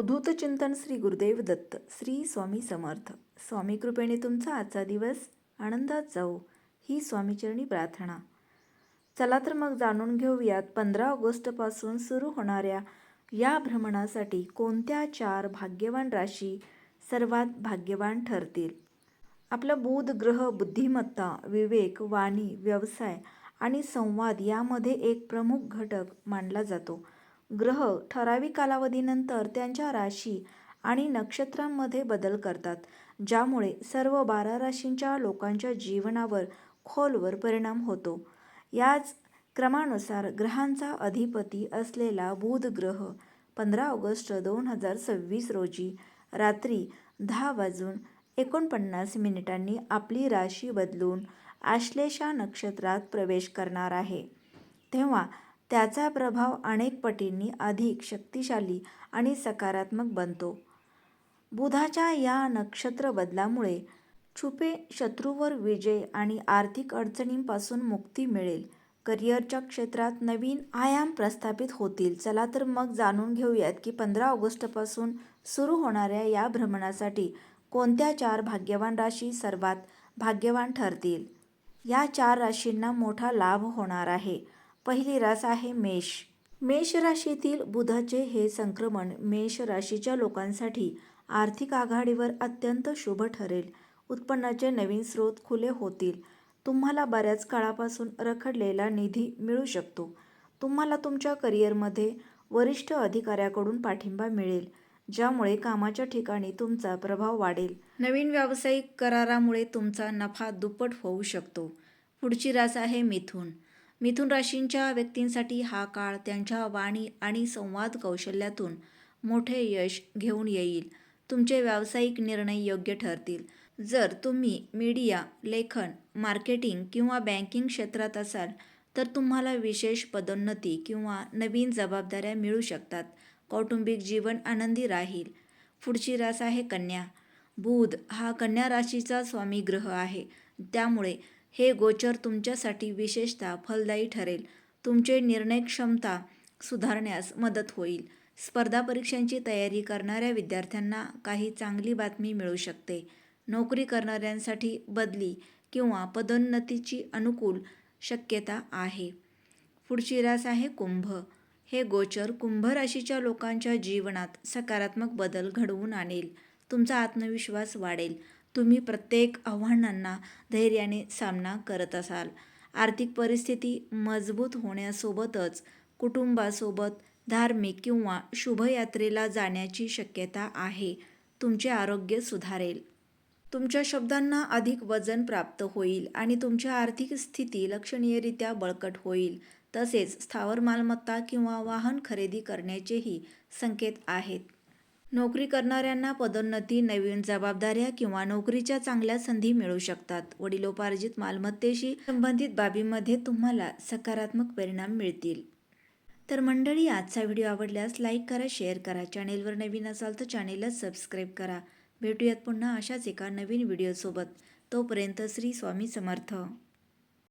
अवधूत चिंतन श्री गुरुदेव दत्त. श्री स्वामी समर्थ. स्वामी कृपेने तुमचा आजचा दिवस आनंदात जाऊ ही स्वामीचरणी प्रार्थना. चला तर मग जाणून घेऊयात 15 ऑगस्टपासून सुरू होणाऱ्या या भ्रमणासाठी कोणत्या 4 भाग्यवान राशी सर्वात भाग्यवान ठरतील. आपला बुध ग्रह बुद्धिमत्ता, विवेक, वाणी, व्यवसाय आणि संवाद यामध्ये एक प्रमुख घटक मानला जातो. ग्रह ठराविक कालावधीनंतर त्यांच्या राशी आणि नक्षत्रांमध्ये बदल करतात, ज्यामुळे सर्व 12 राशींच्या लोकांच्या जीवनावर खोलवर परिणाम होतो. याच क्रमानुसार ग्रहांचा अधिपती असलेला बुध ग्रह 15 ऑगस्ट 2026 रोजी रात्री 10:49 आपली राशी बदलून आश्लेषा नक्षत्रात प्रवेश करणार आहे. तेव्हा त्याचा प्रभाव अनेक पटींनी अधिक शक्तिशाली आणि सकारात्मक बनतो. बुधाच्या या नक्षत्र बदलामुळे छुपे शत्रूवर विजय आणि आर्थिक अडचणींपासून मुक्ती मिळेल. करिअरच्या क्षेत्रात नवीन आयाम प्रस्थापित होतील. चला तर मग जाणून घेऊयात की 15 ऑगस्टपासून सुरू होणाऱ्या या भ्रमणासाठी कोणत्या 4 भाग्यवान राशी सर्वात भाग्यवान ठरतील. या 4 राशींना मोठा लाभ होणार आहे. पहिली रास आहे मेष. मेष राशीतील बुधाचे हे संक्रमण मेष राशीच्या लोकांसाठी आर्थिक आघाडीवर अत्यंत शुभ ठरेल. उत्पन्नाचे नवीन स्रोत खुले होतील. तुम्हाला बऱ्याच काळापासून रखडलेला निधी मिळू शकतो. तुम्हाला तुमच्या करिअरमध्ये वरिष्ठ अधिकाऱ्याकडून पाठिंबा मिळेल, ज्यामुळे कामाच्या ठिकाणी तुमचा प्रभाव वाढेल. नवीन व्यावसायिक करारामुळे तुमचा नफा दुप्पट होऊ शकतो. पुढची रास आहे मिथुन. मिथुन राशींच्या व्यक्तींसाठी हा काळ त्यांच्या वाणी आणि संवाद कौशल्यातून मोठे यश घेऊन येईल. तुमचे व्यावसायिक निर्णय योग्य ठरतील. जर तुम्ही मीडिया, लेखन, मार्केटिंग किंवा बँकिंग क्षेत्रात असाल तर तुम्हाला विशेष पदोन्नती किंवा नवीन जबाबदाऱ्या मिळू शकतात. कौटुंबिक जीवन आनंदी राहील. पुढची रास आहे कन्या. बुध हा कन्या राशीचा स्वामी ग्रह आहे, त्यामुळे हे गोचर तुमच्यासाठी विशेषतः फलदायी ठरेल. तुमचे निर्णय क्षमता सुधारण्यास मदत होईल. स्पर्धा परीक्षांची तयारी करणाऱ्या विद्यार्थ्यांना काही चांगली बातमी मिळू शकते. नोकरी करणाऱ्यांसाठी बदली किंवा पदोन्नतीची अनुकूल शक्यता आहे. पुढची रास आहे कुंभ. हे गोचर कुंभ राशीच्या लोकांच्या जीवनात सकारात्मक बदल घडवून आणेल. तुमचा आत्मविश्वास वाढेल. तुम्ही प्रत्येक आव्हानांना धैर्याने सामना करत असाल. आर्थिक परिस्थिती मजबूत होण्यासोबतच कुटुंबासोबत धार्मिक किंवा शुभयात्रेला जाण्याची शक्यता आहे. तुमचे आरोग्य सुधारेल. तुमच्या शब्दांना अधिक वजन प्राप्त होईल आणि तुमची आर्थिक स्थिती लक्षणीयरित्या बळकट होईल. तसेच स्थावर मालमत्ता किंवा वाहन खरेदी करण्याचेही संकेत आहेत. नोकरी करणाऱ्यांना पदोन्नती, नवीन जबाबदाऱ्या किंवा नोकरीच्या चांगल्या संधी मिळू शकतात. वडिलोपार्जित मालमत्तेशी संबंधित बाबींमध्ये तुम्हाला सकारात्मक परिणाम मिळतील. तर मंडळी, आजचा व्हिडिओ आवडल्यास लाईक करा, शेअर करा. चॅनेलवर नवीन असाल तर चॅनेलला सबस्क्राईब करा. भेटूयात पुन्हा अशाच एका नवीन व्हिडिओसोबत. तोपर्यंत श्री स्वामी समर्थ.